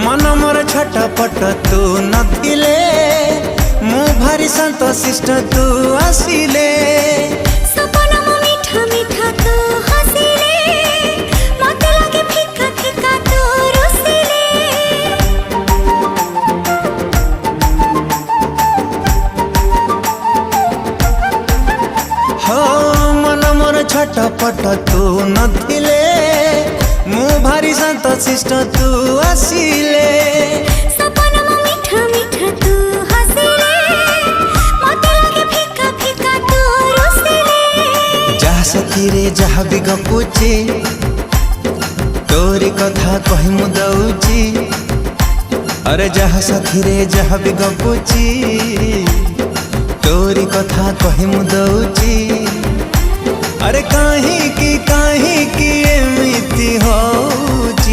मन मोर छटपट तू नथिले मु भारी शांत शिष्ट तू आसिले सपन मो मीठा मीठा तू हसिले मते लागे फिका फिका तू रुसिले हो मन मोर छटपट तू नथिले मु भारी शांत शिष्ट तू आसिले सपन मो मीठा मीठा तू हसिले मते लागे फिका फिका तू रुसिले जहा सखी रे जहा भी गपुची तोरी कथा कहि मु दउची अरे जहा सखी रे जहा भी गपुची तोरी कथा कहि मु दउची अरे काहे की एमिति होउची।